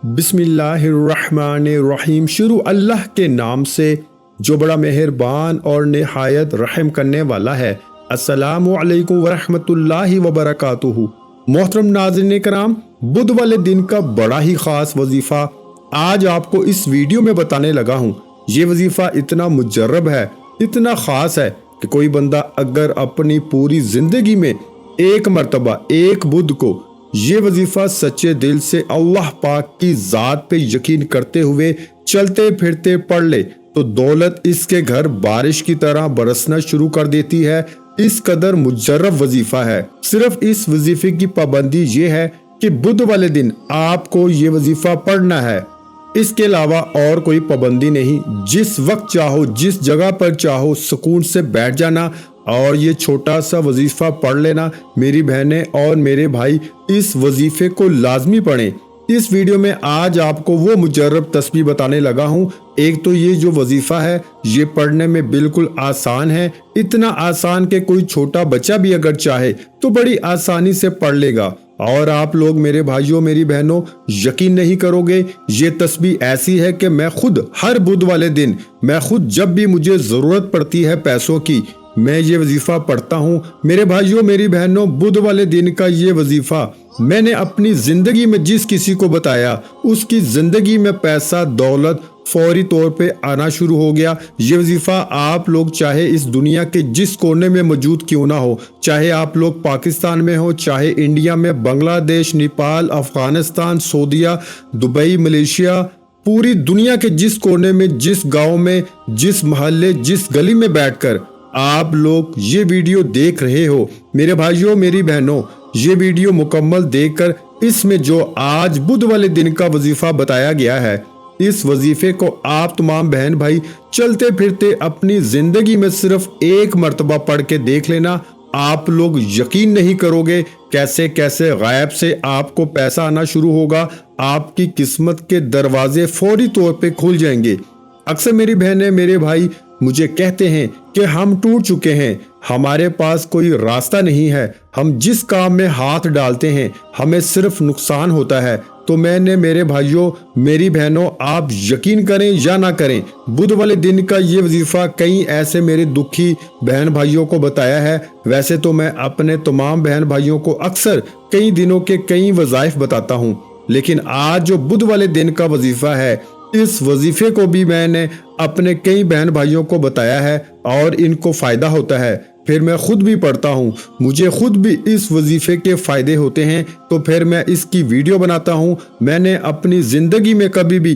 بسم اللہ الرحمن الرحیم۔ شروع اللہ کے نام سے جو بڑا مہربان اور نہایت رحم کرنے والا ہے۔ السلام علیکم ورحمۃ اللہ وبرکاتہ۔ محترم ناظرین کرام، بدھ والے دن کا بڑا ہی خاص وظیفہ آج آپ کو اس ویڈیو میں بتانے لگا ہوں۔ یہ وظیفہ اتنا مجرب ہے، اتنا خاص ہے کہ کوئی بندہ اگر اپنی پوری زندگی میں ایک مرتبہ ایک بدھ کو یہ وظیفہ سچے دل سے اللہ پاک کی ذات پہ یقین کرتے ہوئے چلتے پھرتے پڑھ لے تو دولت اس کے گھر بارش کی طرح برسنا شروع کر دیتی ہے۔ اس قدر مجرب وظیفہ ہے۔ صرف اس وظیفے کی پابندی یہ ہے کہ بدھ والے دن آپ کو یہ وظیفہ پڑھنا ہے، اس کے علاوہ اور کوئی پابندی نہیں۔ جس وقت چاہو جس جگہ پر چاہو سکون سے بیٹھ جانا اور یہ چھوٹا سا وظیفہ پڑھ لینا۔ میری بہنیں اور میرے بھائی، اس وظیفے کو لازمی پڑھیں۔ اس ویڈیو میں آج آپ کو وہ مجرب تسبیح بتانے لگا ہوں۔ ایک تو یہ جو وظیفہ ہے یہ پڑھنے میں بالکل آسان ہے، اتنا آسان کہ کوئی چھوٹا بچہ بھی اگر چاہے تو بڑی آسانی سے پڑھ لے گا۔ اور آپ لوگ میرے بھائیوں میری بہنوں یقین نہیں کرو گے، یہ تسبیح ایسی ہے کہ میں خود ہر بدھ والے دن، میں خود جب بھی مجھے ضرورت پڑتی ہے پیسوں کی، میں یہ وظیفہ پڑھتا ہوں۔ میرے بھائیوں میری بہنوں، بدھ والے دن کا یہ وظیفہ میں نے اپنی زندگی میں جس کسی کو بتایا اس کی زندگی میں پیسہ دولت فوری طور پہ آنا شروع ہو گیا۔ یہ وظیفہ آپ لوگ چاہے اس دنیا کے جس کونے میں موجود کیوں نہ ہو، چاہے آپ لوگ پاکستان میں ہو، چاہے انڈیا میں، بنگلہ دیش، نیپال، افغانستان، سعودیہ، دبئی، ملیشیا، پوری دنیا کے جس کونے میں، جس گاؤں میں، جس محلے، جس گلی میں بیٹھ کر آپ لوگ یہ ویڈیو دیکھ رہے ہو، میرے بھائیوں میری بہنوں، یہ ویڈیو مکمل دیکھ کر اس میں جو آج بدھ والے دن کا وظیفہ بتایا گیا ہے، اس وظیفے کو آپ تمام بہن بھائی چلتے پھرتے اپنی زندگی میں صرف ایک مرتبہ پڑھ کے دیکھ لینا۔ آپ لوگ یقین نہیں کرو گے کیسے کیسے غائب سے آپ کو پیسہ آنا شروع ہوگا، آپ کی قسمت کے دروازے فوری طور پہ کھل جائیں گے۔ اکثر میری بہنیں میرے بھائی مجھے کہتے ہیں کہ ہم ٹوٹ چکے ہیں، ہمارے پاس کوئی راستہ نہیں ہے، ہم جس کام میں ہاتھ ڈالتے ہیں ہمیں صرف نقصان ہوتا ہے۔ تو میں نے میرے بھائیوں میری بہنوں، آپ یقین کریں یا نہ کریں، بدھ والے دن کا یہ وظیفہ کئی ایسے میرے دکھی بہن بھائیوں کو بتایا ہے۔ ویسے تو میں اپنے تمام بہن بھائیوں کو اکثر کئی دنوں کے کئی وظائف بتاتا ہوں، لیکن آج جو بدھ والے دن کا وظیفہ ہے، اس وظیفے کو بھی میں نے اپنے کئی بہن بھائیوں کو بتایا ہے اور ان کو فائدہ ہوتا ہے۔ پھر میں خود بھی پڑھتا ہوں، مجھے خود بھی اس وظیفے کے فائدے ہوتے ہیں، تو پھر میں اس کی ویڈیو بناتا ہوں۔ میں نے اپنی زندگی میں کبھی بھی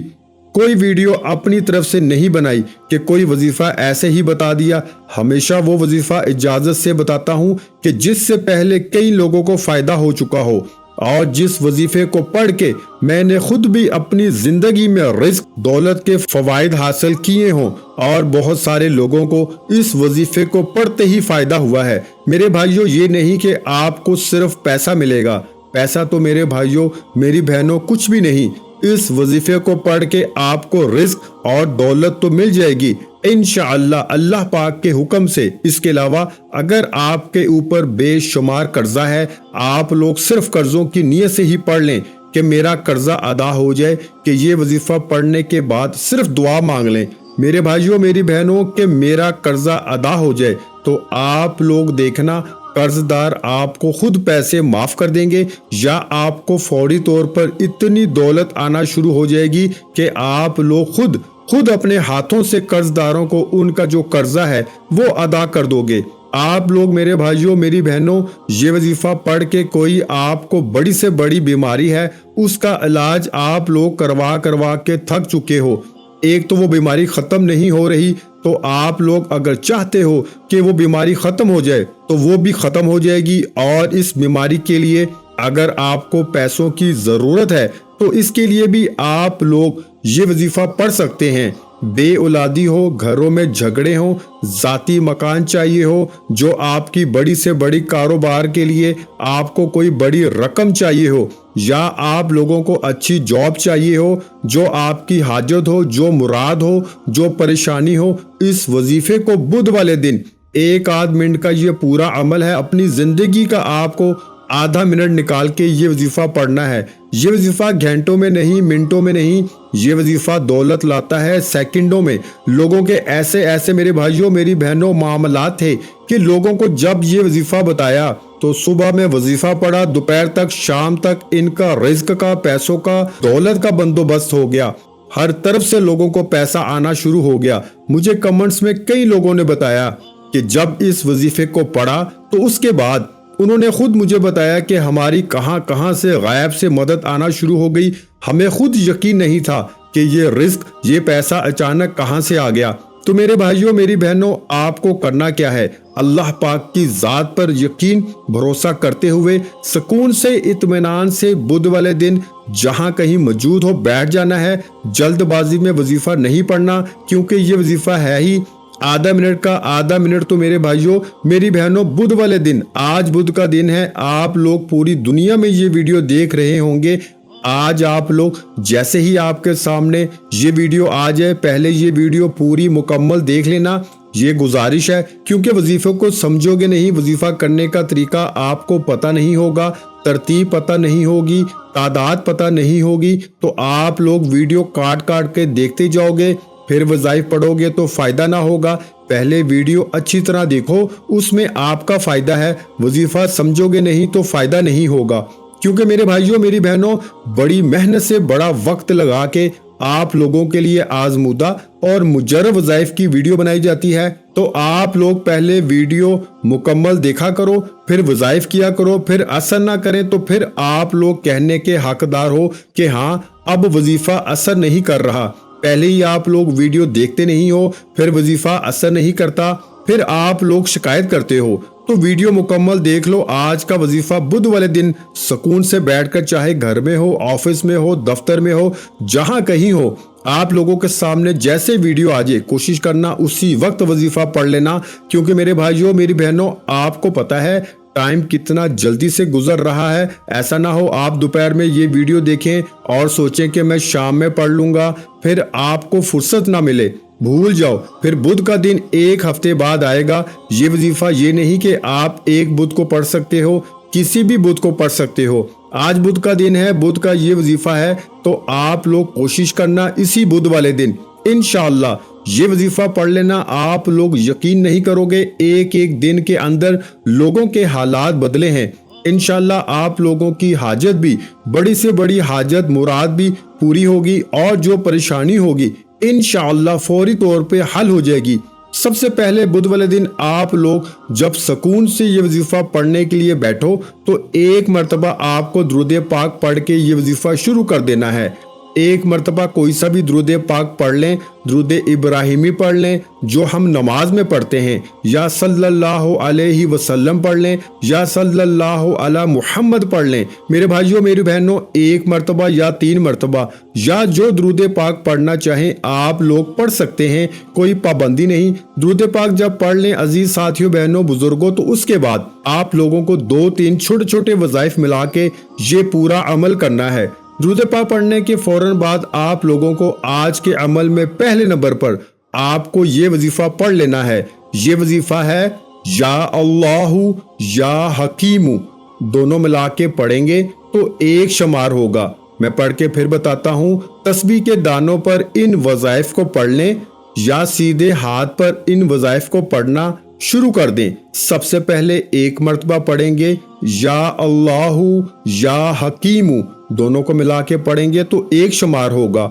کوئی ویڈیو اپنی طرف سے نہیں بنائی کہ کوئی وظیفہ ایسے ہی بتا دیا، ہمیشہ وہ وظیفہ اجازت سے بتاتا ہوں کہ جس سے پہلے کئی لوگوں کو فائدہ ہو چکا ہو، اور جس وظیفے کو پڑھ کے میں نے خود بھی اپنی زندگی میں رزق دولت کے فوائد حاصل کیے ہوں، اور بہت سارے لوگوں کو اس وظیفے کو پڑھتے ہی فائدہ ہوا ہے۔ میرے بھائیوں یہ نہیں کہ آپ کو صرف پیسہ ملے گا، پیسہ تو میرے بھائیوں میری بہنوں کچھ بھی نہیں، اس وظیفے کو پڑھ کے آپ کو رزق اور دولت تو مل جائے گی انشاءاللہ اللہ پاک کے حکم سے۔ اس کے علاوہ اگر آپ کے اوپر بے شمار قرضہ ہے، آپ لوگ صرف قرضوں کی نیت سے ہی پڑھ لیں کہ میرا قرضہ ادا ہو جائے، کہ یہ وظیفہ پڑھنے کے بعد صرف دعا مانگ لیں میرے بھائیوں میری بہنوں کہ میرا قرضہ ادا ہو جائے، تو آپ لوگ دیکھنا قرض دار آپ کو خود پیسے معاف کر دیں گے، یا آپ کو فوری طور پر اتنی دولت آنا شروع ہو جائے گی کہ آپ لوگ خود اپنے ہاتھوں سے قرض داروں کو ان کا جو قرضہ ہے وہ ادا کر دو گے۔ آپ لوگ میرے بھائیوں میری بہنوں یہ وظیفہ پڑھ کے کوئی آپ کو بڑی سے بڑی بیماری ہے اس کا علاج آپ لوگ کروا کے تھک چکے ہو، ایک تو وہ بیماری ختم نہیں ہو رہی، تو آپ لوگ اگر چاہتے ہو کہ وہ بیماری ختم ہو جائے تو وہ بھی ختم ہو جائے گی۔ اور اس بیماری کے لیے اگر آپ کو پیسوں کی ضرورت ہے تو اس کے لیے بھی آپ لوگ یہ وظیفہ پڑھ سکتے ہیں۔ بے اولادی ہو، گھروں میں جھگڑے ہوں، ذاتی مکان چاہیے ہو، جو آپ کی بڑی سے بڑی کاروبار کے لیے آپ کو کوئی بڑی رقم چاہیے ہو، یا آپ لوگوں کو اچھی جاب چاہیے ہو، جو آپ کی حاجت ہو، جو مراد ہو، جو پریشانی ہو، اس وظیفے کو بدھ والے دن ایک آدھ منٹ کا یہ پورا عمل ہے، اپنی زندگی کا آپ کو आधा मिनट निकाल के ये वजीफा पढ़ना है। ये वजीफा घंटों में नहीं, मिनटों में नहीं, ये वजीफा दौलत लाता है सेकंडों में। लोगों के ऐसे ऐसे मेरे भाइयों मेरी बहनों मामलात थे कि लोगों को जब ये वजीफा बताया तो सुबह में वजीफा पढ़ा, दोपहर तक शाम तक इनका रिज्क का, पैसों का, दौलत का बंदोबस्त हो गया। हर तरफ से लोगों को पैसा आना शुरू हो गया। मुझे कमेंट्स में कई लोगों ने बताया कि जब इस वजीफे को पढ़ा तो उसके बाद उन्होंने खुद मुझे बताया कि हमारी कहां कहां से गायब से मदद आना शुरू हो गई। हमें खुद यकीन नहीं था कि ये रिस्क, ये पैसा अचानक कहां से आ गया। तो मेरे भाइयों मेरी बहनों, आपको करना क्या है? अल्लाह पाक की जात पर यकीन भरोसा करते हुए सुकून से, इत्मीनान से बुध वाले दिन जहां कहीं मौजूद हो बैठ जाना है। जल्दबाजी में वजीफा नहीं पढ़ना, क्योंकि ये वजीफा है ही आधा मिनट का। आधा मिनट तो मेरे भाइयों मेरी बहनों बुध वाले दिन, आज बुध का दिन है, आप लोग पूरी दुनिया में ये वीडियो देख रहे होंगे। आज आप लोग जैसे ही आपके सामने ये वीडियो आ जाए, पहले ये वीडियो पूरी मुकम्मल देख लेना, ये गुजारिश है। क्योंकि वजीफे को समझोगे नहीं, वजीफा करने का तरीका आपको पता नहीं होगा, तरतीब पता नहीं होगी, तादाद पता नहीं होगी, तो आप लोग वीडियो काट काट के देखते जाओगे, फिर वज़ाइफ पढ़ोगे तो फायदा ना होगा। पहले वीडियो अच्छी तरह देखो, उसमें आपका फायदा है। वजीफा समझोगे नहीं तो फायदा नहीं होगा। क्योंकि मेरे भाइयों मेरी बहनों बड़ी मेहनत से बड़ा वक्त लगा के आप लोगों के लिए आजमूदा और मुजर्रब वज़ाइफ की वीडियो बनाई जाती है। तो आप लोग पहले वीडियो मुकम्मल देखा करो, फिर वज़ाइफ किया करो। फिर असर ना करें तो फिर आप लोग कहने के हकदार हो कि हाँ अब वजीफा असर नहीं कर रहा। पहले ही आप लोग वीडियो देखते नहीं हो, फिर वजीफा असर नहीं करता, फिर आप लोग शिकायत करते हो। तो वीडियो मुकम्मल देख लो। आज का वजीफा बुध वाले दिन सुकून से बैठकर, चाहे घर में हो, ऑफिस में हो, दफ्तर में हो, जहां कहीं हो, आप लोगों के सामने जैसे वीडियो आ जाए कोशिश करना उसी वक्त वजीफा पढ़ लेना। क्योंकि मेरे भाइयों मेरी बहनों आपको पता है टाइम कितना जल्दी से गुजर रहा है। ऐसा ना हो आप दोपहर में ये वीडियो देखें और सोचें कि मैं शाम में पढ़ लूंगा, फिर आपको फुर्सत ना मिले, भूल जाओ। फिर बुध का दिन एक हफ्ते बाद आएगा। ये वजीफा ये नहीं कि आप एक बुध को पढ़ सकते हो, किसी भी बुध को पढ़ सकते हो। आज बुध का दिन है, बुध का ये वजीफा है, तो आप लोग कोशिश करना इसी बुध वाले दिन इंशाअल्लाह ये वजीफा पढ़ लेना। आप लोग यकीन नहीं करोगे, एक एक दिन के अंदर लोगों के हालात बदले हैं। इंशाअल्लाह आप लोगों की हाजत भी, बड़ी से बड़ी हाजत मुराद भी पूरी होगी, और जो परेशानी होगी इंशाअल्लाह फौरी तौर पे हल हो जाएगी। सबसे पहले बुध वाले दिन आप लोग जब सुकून से ये वजीफा पढ़ने के लिए बैठो तो एक मर्तबा आपको दुरूद पाक पढ़ के ये वजीफा शुरू कर देना है। एक मर्तबा कोई सा भी दुरूद पाक पढ़ लें, दुरूद इब्राहिमी पढ़ लें जो हम नमाज में पढ़ते हैं, या सल्लल्लाहु अलैहि वसल्लम पढ़ लें, या सल्लल्लाहु अला मुहम्मद पढ़ लें। मेरे भाइयों मेरी बहनों एक मर्तबा या 3 मर्तबा, या जो दुरूद पाक पढ़ना चाहें आप लोग पढ़ सकते हैं, कोई पाबंदी नहीं। दुरूद पाक जब पढ़ लें अजीज साथियों बहनों बुजुर्गों, तो उसके बाद आप लोगों को 2-3 छोटे छोटे वज़ाइफ मिला के ये पूरा अमल करना है। दुरूद पाक पढ़ने के फौरन बाद आप लोगों को आज के अमल में पहले नंबर पर आपको ये वजीफा पढ़ लेना है। ये वजीफा है या अल्लाहु या हकीमु, दोनों मिला के पढ़ेंगे तो एक शुमार होगा। मैं पढ़ के फिर बताता हूँ। तस्बीह के दानों पर इन वज़ाइफ को पढ़ लें या सीधे हाथ पर इन वज़ाइफ को पढ़ना शुरू कर दें। सबसे पहले एक मर्तबा पढ़ेंगे या अल्लाहु या हकीमु, दोनों को मिला के पढ़ेंगे तो एक शुमार होगा।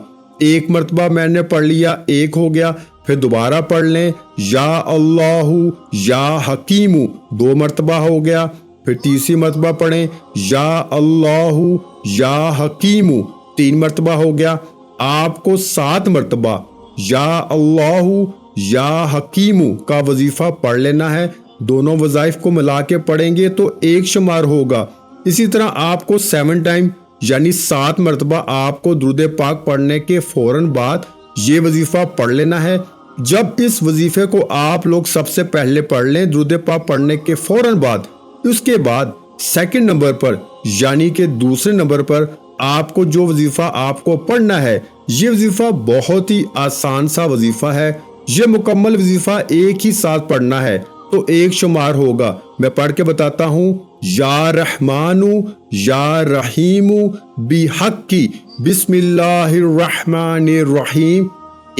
एक मर्तबा मैंने पढ़ लिया, एक हो गया। फिर दोबारा पढ़ लें या अल्लाहु या हकीमु, 2 मर्तबा हो गया। फिर तीसरी मर्तबा पढ़ें या अल्लाहु या हकीमु, 3 मर्तबा हो गया। आपको 7 मर्तबा या अल्लाहु या हकीमु का वजीफा पढ़ लेना है। दोनों वज़ाइफ को मिला के पढ़ेंगे तो एक शुमार होगा। इसी तरह आपको 7 टाइम यानी 7 मर्तबा आपको दुरूद पाक पढ़ने के फौरन बाद ये वजीफा पढ़ लेना है। जब इस वजीफे को आप लोग सबसे पहले पढ़ लें दुरूद पाक पढ़ने के फौरन बाद, उसके बाद सेकंड नंबर पर यानी कि दूसरे नंबर पर आपको जो वजीफा आपको पढ़ना है, ये वजीफा बहुत ही आसान सा वजीफा है। ये मुकम्मल वजीफा एक ही साथ पढ़ना है तो एक शुमार होगा। मैं पढ़ के बताता हूँ। या रहमानु या रहीमु बिहक्की बिस्मिल्लाहिर्रहमानिर्रहीम।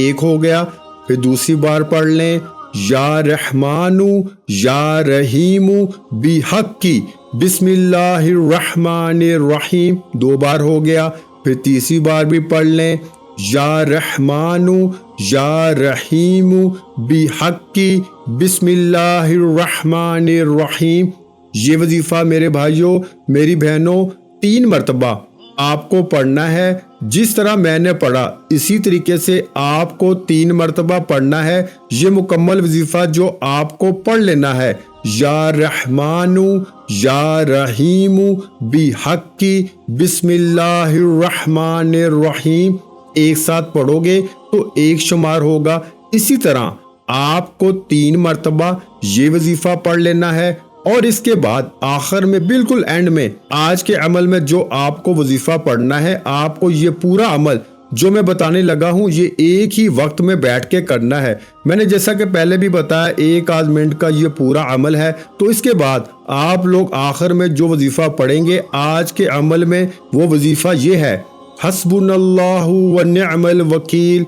एक हो गया। फिर दूसरी बार पढ़ लें, या रहमानु या रहीमु बिहक्की बिस्मिल्लाहिर्रहमानिर्रहीम। 2 बार हो गया। फिर तीसरी बार भी पढ़ लें, या रहमानु या रहीमु बिहक्की बिस्मिल्लाहिर्रहमानिर्रहीम। ये वजीफा मेरे भाइयों मेरी बहनों 3 मरतबा आपको पढ़ना है। जिस तरह मैंने पढ़ा इसी तरीके से आपको 3 मरतबा पढ़ना है। ये मुकम्मल वजीफा जो आपको पढ़ लेना है, या रहमानु या रहीमु बिहक्की बिस्मिल्लाहिर्रहमानिर्रहीम। एक साथ पढ़ोगे तो एक शुमार होगा। इसी तरह आपको 3 मरतबा ये वजीफा पढ़ लेना है। और इसके बाद आखिर में बिल्कुल एंड में आज के अमल में जो आपको वजीफा पढ़ना है, आपको ये पूरा अमल जो मैं बताने लगा हूँ ये एक ही वक्त में बैठ के करना है। मैंने जैसा कि पहले भी बताया 1 आध मिनट का ये पूरा अमल है। तो इसके बाद आप लोग आखिर में जो वजीफा पढ़ेंगे आज के अमल में, वो वजीफा ये है, हस्बुनल्लाहु व निअमल वकील।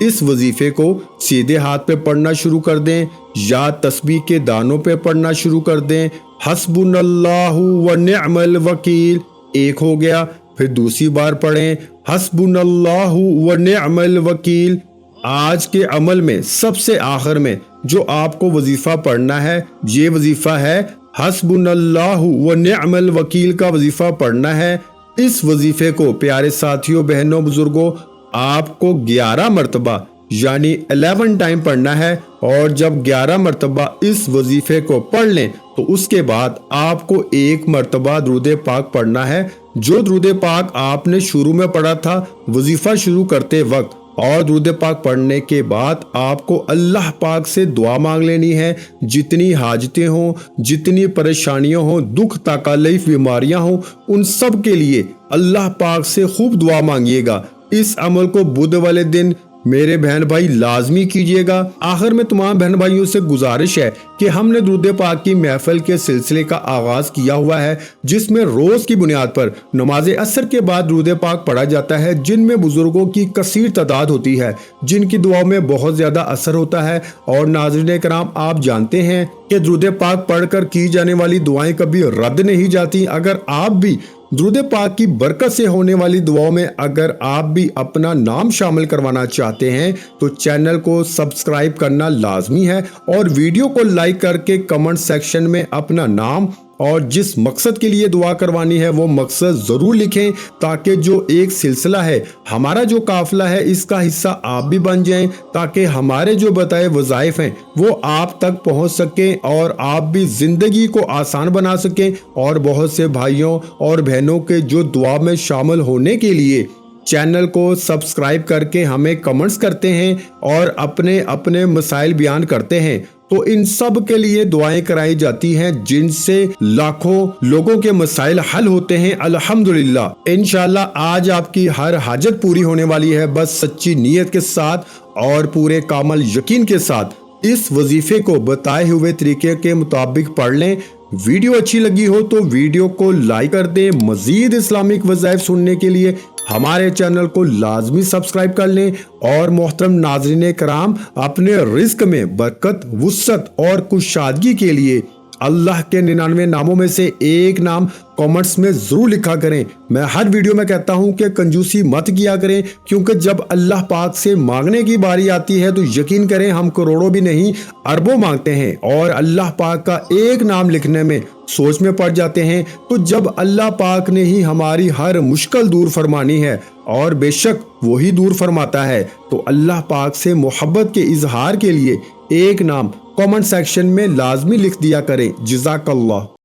इस वजीफे को सीधे हाथ पे पढ़ना शुरू कर दें या तस्बीह के दानों पे पढ़ना शुरू कर दें। हस्बुनल्लाहु व निअमल वकील। एक हो गया। फिर दूसरी बार पढ़ें, हस्बुनल्लाहु व निअमल वकील। आज के अमल में सबसे आखिर में जो आपको वजीफा पढ़ना है, ये वजीफा है हस्बुनल्लाहु व निअमल वकील का वजीफा पढ़ना है। इस वजीफे को प्यारे साथियों बहनों बुजुर्गों आपको 11 मरतबा यानी 11 टाइम पढ़ना है। और जब 11 मरतबा इस वजीफे को पढ़ लें तो उसके बाद आपको 1 मरतबा दुरूद पाक पढ़ना है, जो दुरूद पाक आपने शुरू में पढ़ा था वजीफा शुरू करते वक्त। और दुरूद पाक पढ़ने के बाद आपको अल्लाह पाक से दुआ मांग लेनी है। जितनी हाजतें हों, जितनी परेशानियां हों, दुख तकलीफ बीमारियां हों, उन सब के लिए अल्लाह पाक से खूब दुआ मांगिएगा। इस अमल को बुध वाले दिन मेरे बहन भाई लाजमी कीजिएगा। आखिर में तमाम बहन भाइयों से गुजारिश है कि हमने दुरूद पाक की महफिल के सिलसिले का आगाज किया हुआ है, जिसमें रोज की बुनियाद पर नमाज असर के बाद दुरूद पाक पढ़ा जाता है, जिनमें बुजुर्गों की कसीर तादाद होती है, जिनकी दुआओं में बहुत ज्यादा असर होता है। और नाज़रीन कराम, आप जानते हैं कि दुरूद पाक पढ़कर की जाने वाली दुआएं कभी रद्द नहीं जाती। अगर आप भी दुरूद पाक की बरकत से होने वाली दुआओं में अगर आप भी अपना नाम शामिल करवाना चाहते हैं तो चैनल को सब्सक्राइब करना लाजमी है। और वीडियो को लाइक करके कमेंट सेक्शन में अपना नाम और जिस मकसद के लिए दुआ करवानी है वो मकसद जरूर लिखें, ताकि जो एक सिलसिला है, हमारा जो काफिला है, इसका हिस्सा आप भी बन जाएं, ताकि हमारे जो बताए वज़ाइफ हैं वो आप तक पहुंच सकें और आप भी जिंदगी को आसान बना सकें। और बहुत से भाइयों और बहनों के जो दुआ में शामिल होने के लिए चैनल को सब्सक्राइब करके हमें कमेंट्स करते हैं और अपने अपने मसाइल बयान करते हैं, तो इन सब के लिए दुआएं कराई जाती हैं, जिनसे लाखों लोगों के मसाइल हल होते हैं अल्हम्दुलिल्लाह। इंशाल्लाह आज आपकी हर हाजत पूरी होने वाली है, बस सच्ची नीयत के साथ और पूरे कामल यकीन के साथ इस वजीफे को बताए हुए तरीके के मुताबिक पढ़ लें। वीडियो अच्छी लगी हो तो वीडियो को लाइक कर दें। मजीद इस्लामिक वज़ाइफ सुनने के लिए हमारे चैनल को लाजमी सब्सक्राइब कर लें। और मोहतरम नाज़रीन कराम, अपने रिस्क में बरकत, वुसअत और कुशादगी के लिए अल्लाह के 99 नामों में से एक नाम कमेंट्स में जरूर लिखा करें। मैं हर वीडियो में कहता हूं कि कंजूसी मत किया करें, क्योंकि जब अल्लाह पाक से मांगने की बारी आती है तो यकीन करें हम करोड़ों भी नहीं अरबों मांगते हैं और अल्लाह पाक का एक नाम लिखने में सोच में पड़ जाते हैं। तो जब अल्लाह पाक ने ही हमारी हर मुश्किल दूर फरमानी है, और बेशक वही दूर फरमाता है, तो अल्लाह पाक से मोहब्बत के इजहार के लिए एक नाम कमेंट सेक्शन में लाजमी लिख दिया करें। जज़ाकल्लाह।